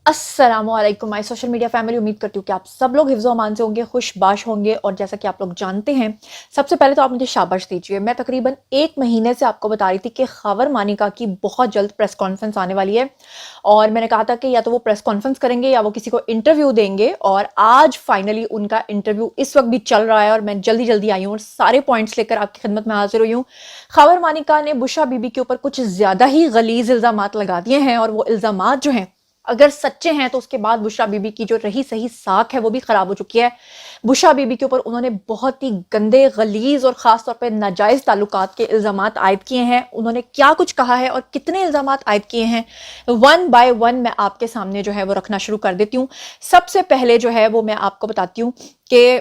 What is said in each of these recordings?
السلام علیکم my social media family. امید کرتی ہوں کہ آپ سب لوگ حفظ و امان سے ہوں گے, خوش باش ہوں گے. اور جیسا کہ آپ لوگ جانتے ہیں, سب سے پہلے تو آپ مجھے شاباش دیجیے. میں تقریباً 1 مہینے سے آپ کو بتا رہی تھی کہ خاور مانیکا کی بہت جلد پریس کانفرنس آنے والی ہے, اور میں نے کہا تھا کہ یا تو وہ پریس کانفرنس کریں گے یا وہ کسی کو انٹرویو دیں گے. اور آج فائنلی ان کا انٹرویو اس وقت بھی چل رہا ہے, اور میں جلدی جلدی آئی ہوں اور سارے پوائنٹس لے کر آپ کی خدمت میں حاضر ہوئی ہوں. خاور مانیکا نے بشرا بی بی کے اوپر کچھ زیادہ ہی غلیظ الزامات لگا دیے ہیں, اور وہ الزامات جو ہیں اگر سچے ہیں تو اس کے بعد بشرا بی بی کی جو رہی صحیح ساکھ ہے وہ بھی خراب ہو چکی ہے. بشرا بی بی کے اوپر انہوں نے بہت ہی گندے, غلیظ اور خاص طور پہ ناجائز تعلقات کے الزامات عائد کیے ہیں. انہوں نے کیا کچھ کہا ہے اور کتنے الزامات عائد کیے ہیں, 1 بائی 1 میں آپ کے سامنے جو ہے وہ رکھنا شروع کر دیتی ہوں. سب سے پہلے جو ہے وہ میں آپ کو بتاتی ہوں کہ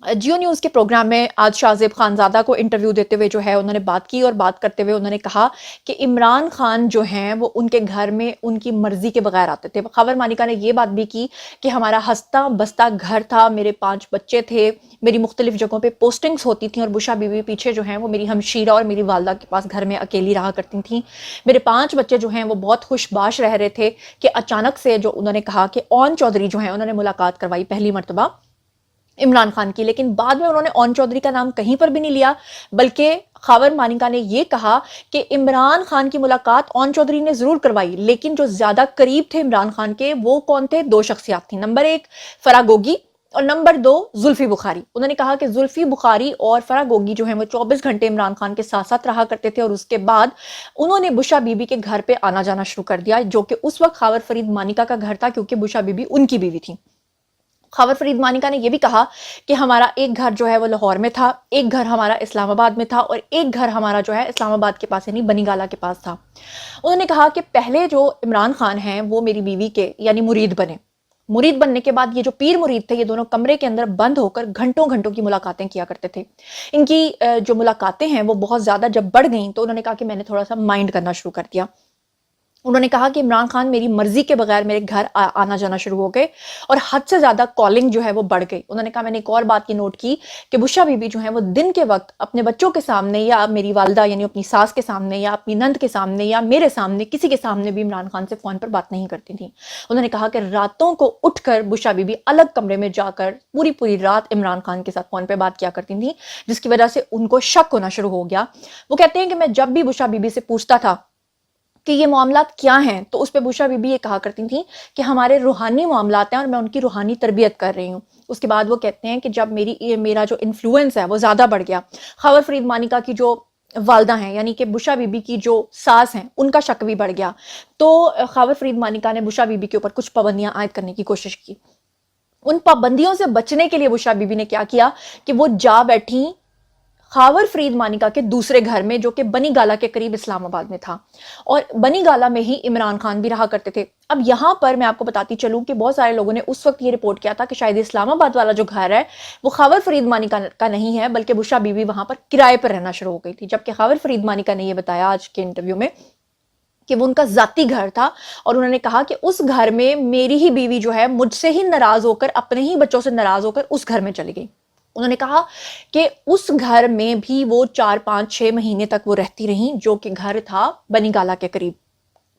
جیو نیوز کے پروگرام میں آج شاہ زیب خانزادہ کو انٹرویو دیتے ہوئے جو ہے انہوں نے بات کی, اور بات کرتے ہوئے انہوں نے کہا کہ عمران خان جو ہیں وہ ان کے گھر میں ان کی مرضی کے بغیر آتے تھے. خاور مانیکا نے یہ بات بھی کی کہ ہمارا ہستہ بستہ گھر تھا, میرے 5 بچے تھے, میری مختلف جگہوں پہ پوسٹنگز ہوتی تھیں, اور بشرا بی بی پیچھے جو ہیں وہ میری ہمشیرہ اور میری والدہ کے پاس گھر میں اکیلی رہا کرتی تھیں. میرے 5 بچے جو ہیں وہ بہت خوش باش رہ رہے تھے کہ اچانک سے جو انہوں نے کہا کہ اون چودھری جو ہیں انہوں نے ملاقات کروائی پہلی مرتبہ عمران خان کی, لیکن بعد میں انہوں نے اون چودھری کا نام کہیں پر بھی نہیں لیا, بلکہ خاور مانیکا نے یہ کہا کہ عمران خان کی ملاقات اون چودھری نے ضرور کروائی, لیکن جو زیادہ قریب تھے عمران خان کے وہ کون تھے؟ 2 شخصیات تھیں. نمبر 1 فرح گوگی, اور نمبر 2 زلفی بخاری. انہوں نے کہا کہ زلفی بخاری اور فرح گوگی جو ہیں وہ 24 گھنٹے عمران خان کے ساتھ ساتھ رہا کرتے تھے, اور اس کے بعد انہوں نے بشرا بی بی کے گھر پہ آنا جانا شروع کر دیا, جو کہ اس وقت خاور فرید مانیکا کا گھر تھا, کیونکہ بشرا بی بی ان کی بیوی تھی. خاور فرید مانیکا نے یہ بھی کہا کہ ہمارا ایک گھر جو ہے وہ لاہور میں تھا, ایک گھر ہمارا اسلام آباد میں تھا, اور ایک گھر ہمارا جو ہے اسلام آباد کے پاس یعنی بنی گالا کے پاس تھا. انہوں نے کہا کہ پہلے جو عمران خان ہیں وہ میری بیوی کے یعنی مرید بنے. مرید بننے کے بعد یہ جو پیر مرید تھے یہ دونوں کمرے کے اندر بند ہو کر گھنٹوں گھنٹوں کی ملاقاتیں کیا کرتے تھے. ان کی جو ملاقاتیں ہیں وہ بہت زیادہ جب بڑھ گئیں تو انہوں نے کہا کہ میں نے تھوڑا سا مائنڈ کرنا شروع کر دیا. انہوں نے کہا کہ عمران خان میری مرضی کے بغیر میرے گھر آنا جانا شروع ہو گئے, اور حد سے زیادہ کالنگ جو ہے وہ بڑھ گئی. انہوں نے کہا میں نے ایک اور بات کی نوٹ کی کہ بشرا بی بی جو ہے وہ دن کے وقت اپنے بچوں کے سامنے یا میری والدہ یعنی اپنی ساس کے سامنے یا اپنی نند کے سامنے یا میرے سامنے کسی کے سامنے بھی عمران خان سے فون پر بات نہیں کرتی تھیں. انہوں نے کہا کہ راتوں کو اٹھ کر بشرا بی بی الگ کمرے میں جا کر پوری رات عمران خان کے ساتھ فون پہ بات کیا کرتی تھیں, جس کی وجہ سے ان کو شک ہونا شروع ہو گیا. وہ کہتے ہیں کہ میں جب بھی بشرا بی بی سے پوچھتا تھا کہ یہ معاملات کیا ہیں تو اس پہ بشرا بی بی یہ کہا کرتی تھیں کہ ہمارے روحانی معاملات ہیں اور میں ان کی روحانی تربیت کر رہی ہوں. اس کے بعد وہ کہتے ہیں کہ جب میرا جو انفلوئنس ہے وہ زیادہ بڑھ گیا. خاور فرید مانیکا کی جو والدہ ہیں یعنی کہ بشرا بی بی کی جو ساس ہیں ان کا شک بھی بڑھ گیا, تو خاور فرید مانیکا نے بشرا بی بی کے اوپر کچھ پابندیاں عائد کرنے کی کوشش کی. ان پابندیوں سے بچنے کے لیے بشرا بی بی نے کیا کیا کہ وہ جا بیٹھی خاور فرید مانیکا کے دوسرے گھر میں, جو کہ بنی گالا کے قریب اسلام آباد میں تھا, اور بنی گالا میں ہی عمران خان بھی رہا کرتے تھے. اب یہاں پر میں آپ کو بتاتی چلوں کہ بہت سارے لوگوں نے اس وقت یہ رپورٹ کیا تھا کہ شاید اسلام آباد والا جو گھر ہے وہ خاور فرید مانیکا کا نہیں ہے, بلکہ بشرا بی بی وہاں پر کرائے پر رہنا شروع ہو گئی تھی. جبکہ خاور فرید مانیکا نے یہ بتایا آج کے انٹرویو میں کہ وہ ان کا ذاتی گھر تھا, اور انہوں نے کہا کہ اس گھر میں میری ہی بیوی جو ہے مجھ سے ہی ناراض ہو کر اپنے ہی بچوں سے ناراض ہو کر اس گھر میں چلی گئی. انہوں نے کہا کہ اس گھر میں بھی وہ 4-5-6 مہینے تک وہ رہتی رہیں, جو کہ گھر تھا بنی گالا کے قریب.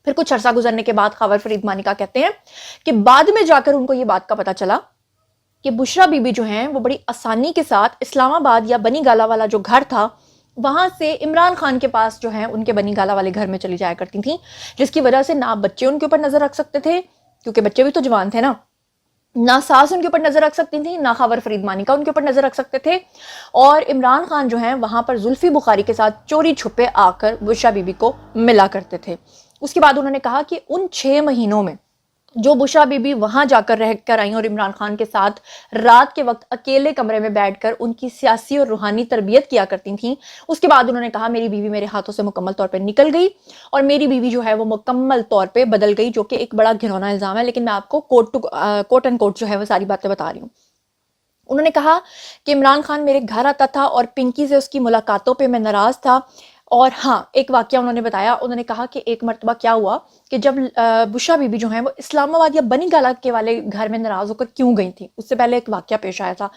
پھر کچھ عرصہ گزرنے کے بعد خاور فرید مانیکا کہتے ہیں کہ بعد میں جا کر ان کو یہ بات کا پتا چلا کہ بشرا بی بی جو ہیں وہ بڑی آسانی کے ساتھ اسلام آباد یا بنی گالا والا جو گھر تھا وہاں سے عمران خان کے پاس جو ہیں ان کے بنی گالا والے گھر میں چلی جایا کرتی تھیں, جس کی وجہ سے نہ بچے ان کے اوپر نظر رکھ سکتے تھے کیونکہ بچے بھی تو جوان تھے نا, نہ ساس ان کے اوپر نظر رکھ سکتی تھی, نہ خاور فرید مانیکا ان کے اوپر نظر رکھ سکتے تھے. اور عمران خان جو ہیں وہاں پر زلفی بخاری کے ساتھ چوری چھپے آ کر بشرا بی بی کو ملا کرتے تھے. اس کے بعد انہوں نے کہا کہ ان 6 مہینوں میں جو بشرا بی بی وہاں جا کر رہ کر آئیں اور عمران خان کے ساتھ رات کے وقت اکیلے کمرے میں بیٹھ کر ان کی سیاسی اور روحانی تربیت کیا کرتی تھیں, اس کے بعد انہوں نے کہا میری بیوی میرے ہاتھوں سے مکمل طور پہ نکل گئی, اور میری بیوی جو ہے وہ مکمل طور پہ بدل گئی, جو کہ ایک بڑا گھنونا الزام ہے, لیکن میں آپ کو کوٹ اینڈ کوٹ جو ہے وہ ساری باتیں بتا رہی ہوں. انہوں نے کہا کہ عمران خان میرے گھر آتا تھا اور پنکی سے اس کی ملاقاتوں پہ میں ناراض تھا. اور ہاں ایک واقعہ انہوں نے بتایا، انہوں نے کہا کہ ایک مرتبہ کیا ہوا کہ جب بشرا بی بی جو ہیں وہ اسلام آباد یا بنی گالا کے والے گھر میں ناراض ہو کر کیوں گئی تھیں، اس سے پہلے ایک واقعہ پیش آیا تھا۔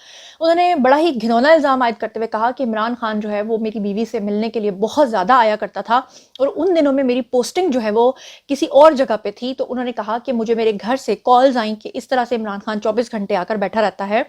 انہوں نے بڑا ہی گھنونا الزام عائد کرتے ہوئے کہا کہ عمران خان جو ہے وہ میری بیوی سے ملنے کے لیے بہت زیادہ آیا کرتا تھا، اور ان دنوں میں میری پوسٹنگ جو ہے وہ کسی اور جگہ پہ تھی، تو انہوں نے کہا کہ مجھے میرے گھر سے کالز آئیں کہ اس طرح سے عمران خان 24 گھنٹے آ کر بیٹھا رہتا ہے۔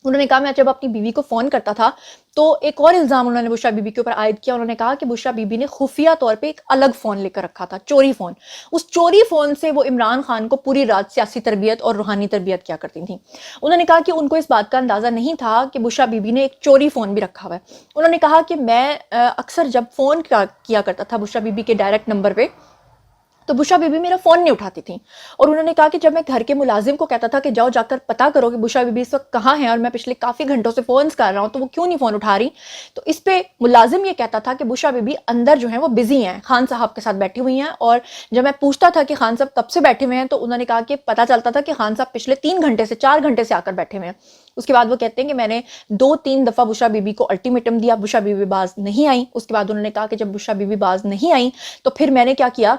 انہوں نے کہا میں جب اپنی بیوی کو فون کرتا تھا تو ایک اور الزام انہوں نے بشرا بی بی کے اوپر عائد کیا، انہوں نے کہا کہ بشرا بی بی نے خفیہ طور پہ ایک الگ فون لے کر رکھا تھا، چوری فون، اس چوری فون سے وہ عمران خان کو پوری رات سیاسی تربیت اور روحانی تربیت کیا کرتی تھیں۔ انہوں نے کہا کہ ان کو اس بات کا اندازہ نہیں تھا کہ بشرا بی بی نے ایک چوری فون بھی رکھا ہوا ہے۔ انہوں نے کہا کہ میں اکثر جب فون کیا کرتا تھا بشرا بی بی کے ڈائریکٹ نمبر پہ تو بشرا بی بی میرا فون نہیں اٹھاتی تھیں، اور انہوں نے کہا کہ جب میں گھر کے ملازم کو کہتا تھا کہ جاؤ جا کر پتا کرو کہ بشرا بی بی اس وقت کہاں ہیں، اور میں پچھلے کافی گھنٹوں سے فونز کر رہا ہوں تو وہ کیوں نہیں فون اٹھا رہی، تو اس پہ ملازم یہ کہتا تھا کہ بشرا بی بی اندر جو ہیں وہ بزی ہیں، خان صاحب کے ساتھ بیٹھی ہوئی ہیں۔ اور جب میں پوچھتا تھا کہ خان صاحب کب سے بیٹھے ہوئے ہیں تو انہوں نے کہا کہ پتا چلتا تھا کہ خان صاحب پچھلے 3 گھنٹے سے 4 گھنٹے سے آ کر بیٹھے ہوئے ہیں۔ اس کے بعد وہ کہتے ہیں کہ میں نے 2-3 دفعہ بشرا بی بی کو الٹیمیٹم دیا، بشرا بی بی باز نہیں آئی۔ اس کے بعد انہوں نے کہا کہ جب بشرا بی بی باز نہیں آئی تو پھر میں نے کیا کیا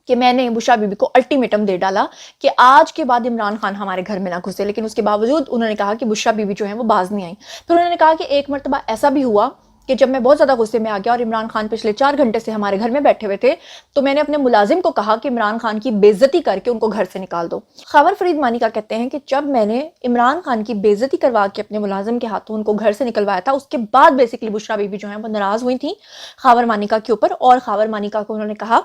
کہ میں نے بشرا بی بی کو الٹیمیٹم دے ڈالا کہ آج کے بعد عمران خان ہمارے گھر میں نہ گھسے، لیکن اس کے باوجود انہوں نے کہا کہ بشرا بی بی جو ہیں وہ باز نہیں آئی۔ پھر انہوں نے کہا کہ ایک مرتبہ ایسا بھی ہوا کہ جب میں بہت زیادہ غصے میں آ گیا اور عمران خان پچھلے 4 گھنٹے سے ہمارے گھر میں بیٹھے ہوئے تھے، تو میں نے اپنے ملازم کو کہا کہ عمران خان کی بے عزتی کر کے ان کو گھر سے نکال دو۔ خاور فرید مانیکا کہتے ہیں کہ جب میں نے عمران خان کی بے عزتی کروا کے اپنے ملازم کے ہاتھوں ان کو گھر سے نکلوایا تھا، اس کے بعد بیسیکلی بشرا بی بی جو ہیں وہ ناراض ہوئی تھیں خاور مانیکا کے اوپر، اور خاور مانیکا کو انہوں نے کہا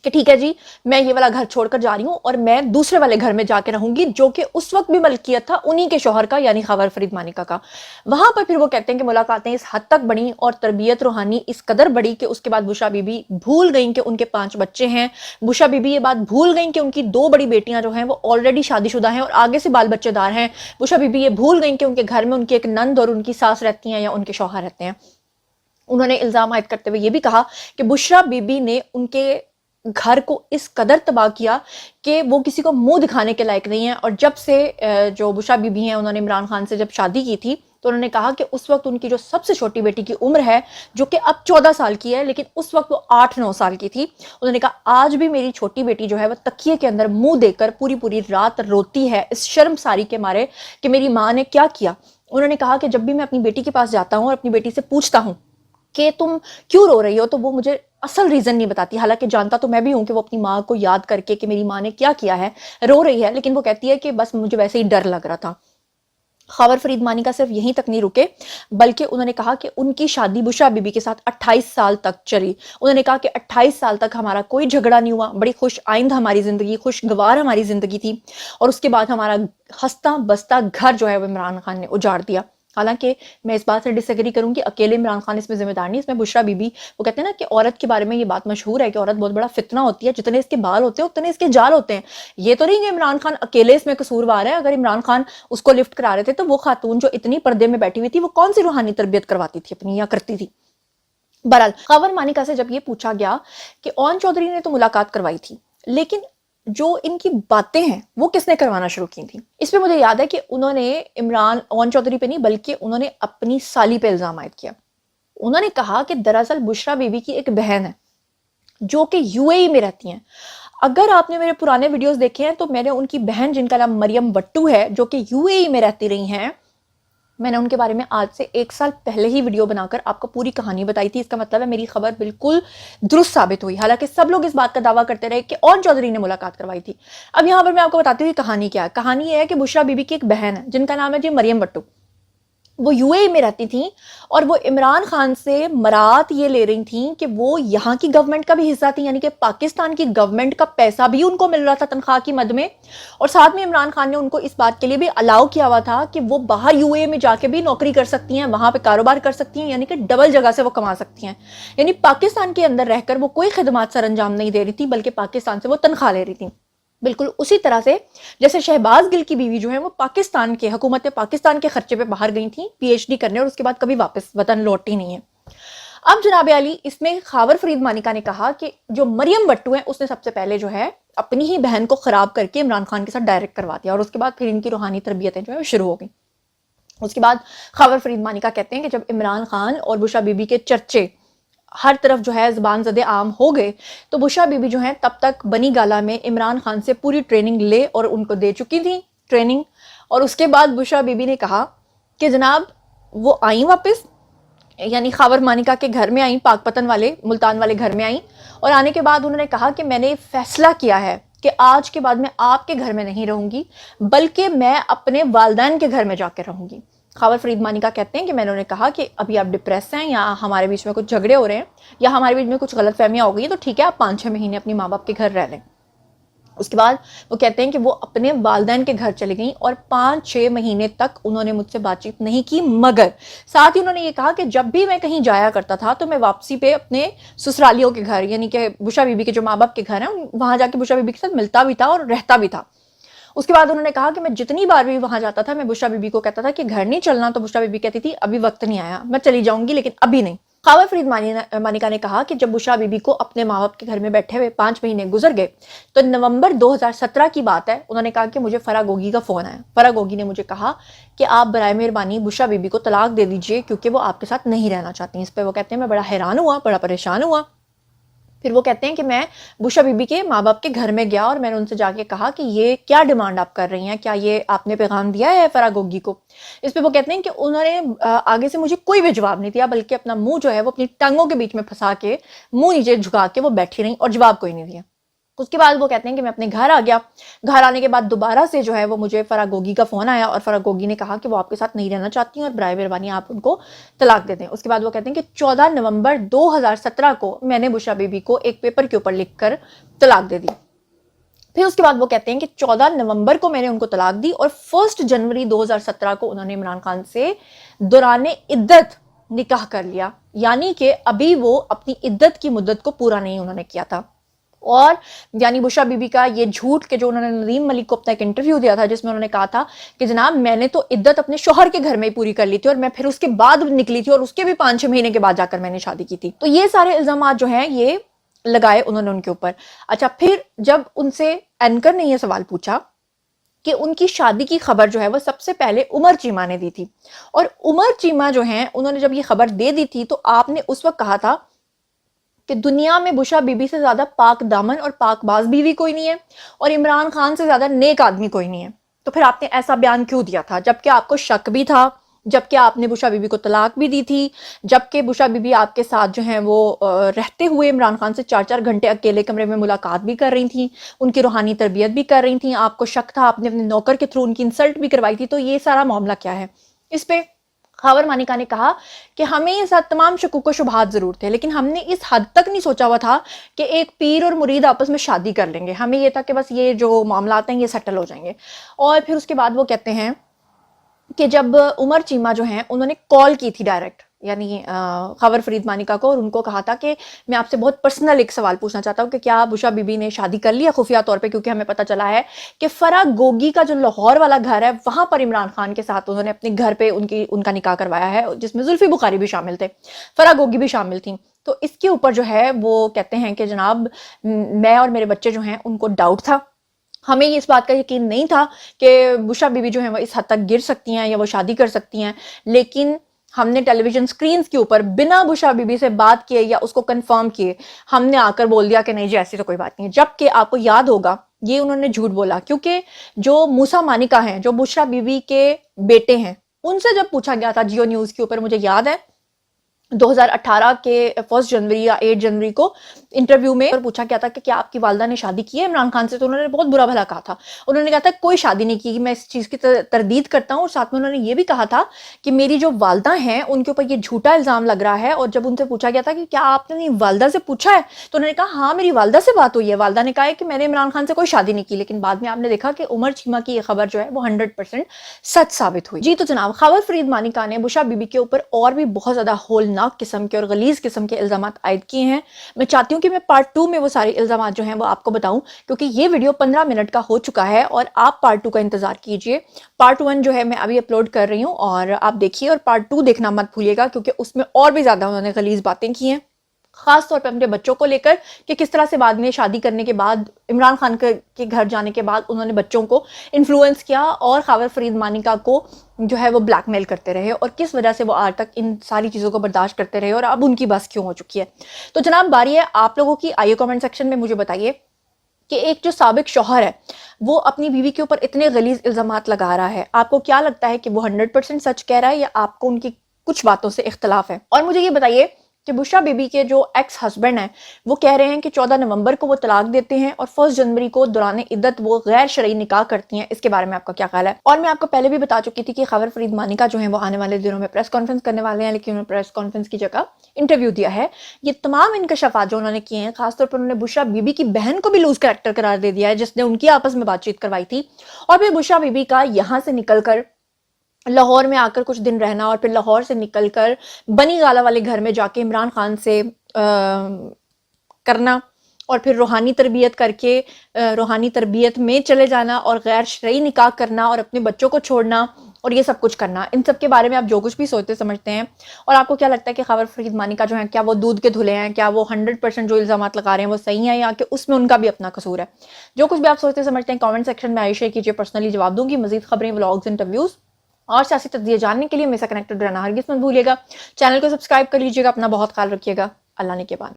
کہ ٹھیک ہے جی میں یہ والا گھر چھوڑ کر جا رہی ہوں اور میں دوسرے والے گھر میں جا کے رہوں گی جو کہ اس وقت بھی ملکیت تھا انہی کے شوہر کا، یعنی خاور فرید مانیکا کا۔ وہاں پر پھر وہ کہتے ہیں کہ ملاقاتیں اس حد تک بڑھیں اور تربیت روحانی اس قدر بڑھی کہ اس کے بعد بشرا بی بی بھول گئیں کہ ان کے 5 بچے ہیں، بشرا بی بی یہ بات بھول گئیں کہ ان کی 2 بڑی بیٹیاں جو ہیں وہ آلریڈی شادی شدہ ہیں اور آگے سے بال بچے دار ہیں، بشرا بی بی یہ بھول گئیں کہ ان کے گھر میں ان کی ایک نند اور ان کی ساس رہتی ہیں یا ان کے شوہر رہتے ہیں۔ انہوں نے الزام عائد کرتے ہوئے یہ بھی کہا کہ بشرا بی بی نے ان کے گھر کو اس قدر تباہ کیا کہ وہ کسی کو منہ دکھانے کے لائق نہیں ہیں، اور جب سے جو بشرا بی بی ہیں انہوں نے عمران خان سے جب شادی کی تھی تو انہوں نے کہا کہ اس وقت ان کی جو سب سے چھوٹی بیٹی کی عمر ہے جو کہ اب 14 سال کی ہے، لیکن اس وقت وہ 8-9 سال کی تھی، انہوں نے کہا آج بھی میری چھوٹی بیٹی جو ہے وہ تکیے کے اندر منہ دے کر پوری پوری رات روتی ہے اس شرم ساری کے مارے کہ میری ماں نے کیا کیا۔ انہوں نے کہا کہ جب بھی میں اپنی بیٹی کے پاس جاتا ہوں اور اپنی بیٹی سے پوچھتا ہوں کہ تم کیوں رو رہی ہو تو وہ مجھے اصل ریزن نہیں بتاتی، حالانکہ جانتا تو میں بھی ہوں کہ وہ اپنی ماں کو یاد کر کے کہ میری ماں نے کیا کیا ہے رو رہی ہے، لیکن وہ کہتی ہے کہ بس مجھے ویسے ہی ڈر لگ رہا تھا۔ خاور فرید مانیکا صرف یہیں تک نہیں رکے بلکہ انہوں نے کہا کہ ان کی شادی بشرا بی بی کے ساتھ 28 سال تک چلی۔ انہوں نے کہا کہ 28 سال تک ہمارا کوئی جھگڑا نہیں ہوا، بڑی خوش آئند ہماری زندگی، خوشگوار ہماری زندگی تھی، اور اس کے بعد ہمارا ہنستا بستا گھر جو ہے وہ عمران خان نے اجاڑ دیا۔ حالانکہ میں اس بات سے ڈس ایگری کروں کہ اکیلے عمران خان اس میں ذمہ دار نہیں، اس میں بشرا بی بی، وہ کہتے ہیں نا کہ عورت کے بارے میں یہ بات مشہور ہے کہ عورت بہت بڑا فتنہ ہوتی ہے، جتنے اس کے بال ہوتے ہیں اتنے اس کے جال ہوتے ہیں۔ یہ تو نہیں کہ عمران خان اکیلے اس میں قصوروار ہے، اگر عمران خان اس کو لفٹ کرا رہے تھے تو وہ خاتون جو اتنی پردے میں بیٹھی ہوئی تھی وہ کون سی روحانی تربیت کرواتی تھی اپنی یا کرتی تھی۔ بہرحال خاور مانیکا سے جب یہ پوچھا گیا کہ اون چودھری نے تو ملاقات کروائی تھی لیکن جو ان کی باتیں ہیں وہ کس نے کروانا شروع کی تھیں، اس پہ مجھے یاد ہے کہ انہوں نے اون چودھری پہ نہیں بلکہ انہوں نے اپنی سالی پہ الزام عائد کیا۔ انہوں نے کہا کہ دراصل بشرا بی بی کی ایک بہن ہے جو کہ یو اے ای میں رہتی ہیں۔ اگر آپ نے میرے پرانے ویڈیوز دیکھے ہیں تو میں نے ان کی بہن جن کا نام مریم وٹو ہے جو کہ یو اے ای میں رہتی رہی ہیں، میں نے ان کے بارے میں آج سے 1 سال پہلے ہی ویڈیو بنا کر آپ کو پوری کہانی بتائی تھی۔ اس کا مطلب ہے میری خبر بالکل درست ثابت ہوئی، حالانکہ سب لوگ اس بات کا دعویٰ کرتے رہے کہ اون چودھری نے ملاقات کروائی تھی۔ اب یہاں پر میں آپ کو بتاتی ہوں کہانی کیا ہے۔ کہانی یہ ہے کہ بشرا بی بی کی ایک بہن ہے جن کا نام ہے جی مریم وٹو، وہ یو اے ای میں رہتی تھیں اور وہ عمران خان سے مراد یہ لے رہی تھیں کہ وہ یہاں کی گورنمنٹ کا بھی حصہ تھی، یعنی کہ پاکستان کی گورنمنٹ کا پیسہ بھی ان کو مل رہا تھا تنخواہ کی مد میں، اور ساتھ میں عمران خان نے ان کو اس بات کے لیے بھی الاؤ کیا ہوا تھا کہ وہ باہر یو اے ای میں جا کے بھی نوکری کر سکتی ہیں، وہاں پہ کاروبار کر سکتی ہیں، یعنی کہ ڈبل جگہ سے وہ کما سکتی ہیں۔ یعنی پاکستان کے اندر رہ کر وہ کوئی خدمات سر انجام نہیں دے رہی تھی بلکہ پاکستان سے وہ تنخواہ لے رہی تھی، بالکل اسی طرح سے جیسے شہباز گل کی بیوی جو ہے وہ پاکستان کے حکومت پاکستان کے خرچے پہ باہر گئی تھیں پی ایچ ڈی کرنے اور اس کے بعد کبھی واپس وطن لوٹی نہیں ہے۔ اب جناب علی اس میں خاور فرید مانیکا نے کہا کہ جو مریم وٹو ہے اس نے سب سے پہلے جو ہے اپنی ہی بہن کو خراب کر کے عمران خان کے ساتھ ڈائریکٹ کروا دیا، اور اس کے بعد پھر ان کی روحانی تربیتیں جو ہے شروع ہو گئی۔ اس کے بعد خاور فرید مانیکا کہتے ہیں کہ جب عمران خان اور بشرا بی بی کے چرچے ہر طرف جو ہے زبان زدے عام ہو گئے تو بشرا بی بی جو ہیں تب تک بنی گالا میں عمران خان سے پوری ٹریننگ لے اور ان کو دے چکی تھی ٹریننگ. اور اس کے بعد بشرا بی بی نے کہا کہ جناب وہ آئیں واپس، یعنی خاور مانیکا کے گھر میں آئیں، پاک پتن والے ملتان والے گھر میں آئیں، اور آنے کے بعد انہوں نے کہا کہ میں نے فیصلہ کیا ہے کہ آج کے بعد میں آپ کے گھر میں نہیں رہوں گی بلکہ میں اپنے والدین کے گھر میں جا کے رہوں گی. خاور فرید مانیکا کہتے ہیں کہ میں نے انہیں کہا کہ ابھی آپ ڈپریس ہیں یا ہمارے بیچ میں کچھ جھگڑے ہو رہے ہیں یا ہمارے بیچ میں کچھ غلط فہمیاں ہو گئی ہیں تو ٹھیک ہے آپ 5-6 مہینے اپنی ماں باپ کے گھر رہ لیں. اس کے بعد وہ کہتے ہیں کہ وہ اپنے والدین کے گھر چلے گئیں اور 5-6 مہینے تک انہوں نے مجھ سے بات چیت نہیں کی، مگر ساتھ ہی انہوں نے یہ کہا کہ جب بھی میں کہیں جایا کرتا تھا تو میں واپسی پہ اپنے سسرالیوں کے گھر یعنی کہ بشرا بی بی کے جو ماں باپ کے گھر ہیں وہاں جا کے بشرا بی بی کے ساتھ ملتا بھی تھا اور رہتا بھی تھا. اس کے بعد انہوں نے کہا کہ میں جتنی بار بھی وہاں جاتا تھا میں بشرا بی بی کو کہتا تھا کہ گھر نہیں چلنا، تو بشرا بی بی کہتی تھی ابھی وقت نہیں آیا، میں چلی جاؤں گی لیکن ابھی نہیں. خاور فرید مانیکا نے کہا کہ جب بشرا بی بی کو اپنے ماں باپ کے گھر میں بیٹھے ہوئے 5 مہینے گزر گئے تو نومبر 2017 کی بات ہے، انہوں نے کہا کہ مجھے فرح گوگی کا فون آیا. فرح گوگی نے مجھے کہا کہ آپ برائے مہربانی بشرا بی بی کو طلاق دے دیجئے کیونکہ وہ آپ کے ساتھ نہیں رہنا چاہتی ہیں. اس پہ وہ کہتے ہیں میں بڑا حیران ہوا، بڑا پریشان ہوا. پھر وہ کہتے ہیں کہ میں بشرا بی بی کے ماں باپ کے گھر میں گیا اور میں نے ان سے جا کے کہا کہ یہ کیا ڈیمانڈ آپ کر رہی ہیں، کیا یہ آپ نے پیغام دیا ہے فرح گوگی کو. اس پہ وہ کہتے ہیں کہ انہوں نے آگے سے مجھے کوئی بھی جواب نہیں دیا بلکہ اپنا منہ جو ہے وہ اپنی ٹنگوں کے بیچ میں پھنسا کے منہ نیچے جھکا کے وہ بیٹھی رہیں اور جواب کوئی نہیں دیا. اس کے بعد وہ کہتے ہیں کہ میں اپنے گھر آ گیا. گھر آنے کے بعد دوبارہ سے جو ہے وہ مجھے فرح گوگی کا فون آیا اور فرح گوگی نے کہا کہ وہ آپ کے ساتھ نہیں رہنا چاہتی ہیں اور برائے مہربانی آپ ان کو طلاق دے دیں. اس کے بعد وہ کہتے ہیں کہ 14 نومبر 2017 کو میں نے بشرا بی بی کو ایک پیپر کے اوپر لکھ کر طلاق دے دی. پھر اس کے بعد وہ کہتے ہیں کہ 14 نومبر کو میں نے ان کو طلاق دی اور 1 جنوری 2017 کو انہوں نے عمران خان سے دوران عدت نکاح کر لیا، یعنی کہ ابھی وہ اپنی عدت کی مدت کو پورا نہیں انہوں نے کیا تھا. اور یعنی بشرا بی بی کا یہ جھوٹ کہ جو انہوں نے ندیم ملک کو اپنا ایک انٹرویو دیا تھا جس میں انہوں نے کہا تھا کہ جناب میں نے تو عدت اپنے شوہر کے گھر میں ہی پوری کر لی تھی اور میں پھر اس کے بعد نکلی تھی اور اس کے بھی 5-6 مہینے کے بعد جا کر میں نے شادی کی تھی. تو یہ سارے الزامات جو ہیں یہ لگائے انہوں نے ان کے اوپر. اچھا، پھر جب ان سے اینکر نے یہ سوال پوچھا کہ ان کی شادی کی خبر جو ہے وہ سب سے پہلے عمر چیمہ نے دی تھی، اور عمر چیمہ جو ہیں انہوں نے جب یہ خبر دے دی تھی تو آپ نے اس وقت کہا تھا کہ دنیا میں بشرا بی بی سے زیادہ پاک دامن اور پاک باز بیوی کوئی نہیں ہے اور عمران خان سے زیادہ نیک آدمی کوئی نہیں ہے. تو پھر آپ نے ایسا بیان کیوں دیا تھا جبکہ آپ کو شک بھی تھا، جبکہ آپ نے بشرا بی بی کو طلاق بھی دی تھی، جبکہ بشرا بی بی آپ کے ساتھ جو ہیں وہ رہتے ہوئے عمران خان سے 4-4 گھنٹے اکیلے کمرے میں ملاقات بھی کر رہی تھیں، ان کی روحانی تربیت بھی کر رہی تھیں، آپ کو شک تھا، آپ نے اپنے نوکر کے تھرو ان کی انسلٹ بھی کروائی تھی. تو یہ سارا معاملہ کیا ہے؟ اس پہ خاور مانیکا نے کہا کہ ہمیں یہ ساتھ تمام شکوک و شبہات ضرور تھے لیکن ہم نے اس حد تک نہیں سوچا ہوا تھا کہ ایک پیر اور مرید آپس میں شادی کر لیں گے. ہمیں یہ تھا کہ بس یہ جو معاملات ہیں یہ سیٹل ہو جائیں گے. اور پھر اس کے بعد وہ کہتے ہیں کہ جب عمر چیمہ جو ہیں انہوں نے کال کی تھی ڈائریکٹ یعنی خاور فرید مانیکا کو اور ان کو کہا تھا کہ میں آپ سے بہت پرسنل ایک سوال پوچھنا چاہتا ہوں کہ کیا بشرا بی بی نے شادی کر لیا خفیہ طور پہ، کیونکہ ہمیں پتہ چلا ہے کہ فرح گوگی کا جو لاہور والا گھر ہے وہاں پر عمران خان کے ساتھ انہوں نے اپنے گھر پہ ان کا نکاح کروایا ہے جس میں زلفی بخاری بھی شامل تھے، فرح گوگی بھی شامل تھیں. تو اس کے اوپر جو ہے وہ کہتے ہیں کہ جناب میں اور میرے بچے جو ہیں ان کو ڈاؤٹ تھا، ہمیں اس بات کا یقین نہیں تھا کہ بشرا بی بی جو ہیں وہ اس حد تک گر سکتی ہیں یا وہ شادی کر سکتی ہیں، لیکن ہم نے ٹیلی ویژن سکرینز کے اوپر بنا بشرا بی بی سے بات کیے یا اس کو کنفرم کیے ہم نے آ کر بول دیا کہ نہیں جی ایسی تو کوئی بات نہیں ہے. جبکہ آپ کو یاد ہوگا یہ انہوں نے جھوٹ بولا کیونکہ جو موسیٰ مانیکا ہیں جو بشرا بی بی کے بیٹے ہیں ان سے جب پوچھا گیا تھا جیو نیوز کے اوپر، مجھے یاد ہے 2018 کے 1 جنوری یا 8 جنوری کو انٹرویو میں پوچھا گیا تھا کہ کیا آپ کی والدہ نے شادی کی ہے عمران خان سے، تو انہوں نے بہت برا بھلا کہا تھا. انہوں نے کہا تھا کوئی شادی نہیں کی، میں اس چیز کی تردید کرتا ہوں. اور ساتھ میں انہوں نے یہ بھی کہا تھا کہ میری جو والدہ ہیں ان کے اوپر یہ جھوٹا الزام لگ رہا ہے. اور جب ان سے پوچھا گیا تھا کہ کیا آپ نے والدہ سے پوچھا ہے تو انہوں نے کہا ہاں میری والدہ سے بات ہوئی ہے، والدہ نے کہا ہے کہ میں نے عمران خان سے کوئی شادی نہیں کی. لیکن بعد میں آپ نے دیکھا کہ عمر چیمہ کی یہ خبر جو ہے وہ 100% سچ ثابت ہوئی. جی تو جناب خاور فرید مانیکا نے بشرا بی بی کے اوپر اور بھی بہت زیادہ ہولناک قسم کے اور غلیظ قسم کے الزامات عائد کیے ہیں. میں چاہتی ہوں کہ میں پارٹ 2 میں وہ سارے الزامات جو ہیں وہ آپ کو بتاؤں کیونکہ یہ ویڈیو 15 منٹ کا ہو چکا ہے اور آپ پارٹ 2 کا انتظار کیجئے. پارٹ 1 جو ہے میں ابھی اپلوڈ کر رہی ہوں اور آپ دیکھیے اور پارٹ 2 دیکھنا مت بھولیے گا کیونکہ اس میں اور بھی زیادہ انہوں نے غلیظ باتیں کی ہیں. خاص طور پہ اپنے بچوں کو لے کر کہ کس طرح سے بعد میں شادی کرنے کے بعد عمران خان کے گھر جانے کے بعد انہوں نے بچوں کو انفلوئنس کیا اور خاور فرید مانیکا کو جو ہے وہ بلیک میل کرتے رہے اور کس وجہ سے وہ آج تک ان ساری چیزوں کو برداشت کرتے رہے اور اب ان کی بس کیوں ہو چکی ہے. تو جناب باری ہے آپ لوگوں کی, آئیے کامنٹ سیکشن میں مجھے بتائیے کہ ایک جو سابق شوہر ہے وہ اپنی بیوی کے اوپر اتنے غلیظ الزامات لگا رہا ہے, آپ کو کیا لگتا ہے کہ وہ 100% سچ کہہ رہا ہے یا آپ کو ان کی کچھ باتوں سے اختلاف ہے؟ اور مجھے یہ بتائیے کہ بشرا بی بی کے جو ایکس ہسبینڈ ہیں وہ کہہ رہے ہیں کہ 14 نومبر کو وہ طلاق دیتے ہیں اور 1 جنوری کو دوران عدت وہ غیر شرعی نکاح کرتی ہیں. اس کے بارے میں آپ کا کیا خیال ہے؟ اور میں آپ کو پہلے بھی بتا چکی تھی کہ خاور فرید مانیکا جو ہیں وہ آنے والے دنوں میں پریس کانفرنس کرنے والے ہیں, لیکن انہوں نے پریس کانفرنس کی جگہ انٹرویو دیا ہے. یہ تمام انکشافات جو انہوں نے کیے ہیں, خاص طور پر انہوں نے بشرا بی بی کی بہن کو بھی لوز کریکٹر قرار دے دیا ہے جس نے ان کی آپس میں بات چیت کروائی تھی, اور پھر بشرا بی بی کا یہاں سے نکل کر لاہور میں آ کر کچھ دن رہنا اور پھر لاہور سے نکل کر بنی گالا والے گھر میں جا کے عمران خان سے کرنا اور پھر روحانی تربیت کر کے روحانی تربیت میں چلے جانا اور غیر شرعی نکاح کرنا اور اپنے بچوں کو چھوڑنا اور یہ سب کچھ کرنا. ان سب کے بارے میں آپ جو کچھ بھی سوچتے سمجھتے ہیں, اور آپ کو کیا لگتا ہے کہ خاور فرید مانیکا جو ہیں کیا وہ دودھ کے دھلے ہیں, کیا وہ 100% جو الزامات لگا رہے ہیں وہ صحیح ہیں یا کہ اس میں ان کا بھی اپنا قصور ہے؟ جو کچھ بھی آپ سوچتے سمجھتے ہیں کامنٹ سیکشن میں آئیے شیئر کیجیے, پرسنلی جواب دوں گی. مزید خبریں, ولاگز, انٹرویوز اور سیاسی تجزیے جاننے کے لیے میرے سے کنیکٹڈ رہنا ہرگز مت بھولیے گا. چینل کو سبسکرائب کر لیجیے گا. اپنا بہت خیال رکھیے گا. اللہ نے کے بعد.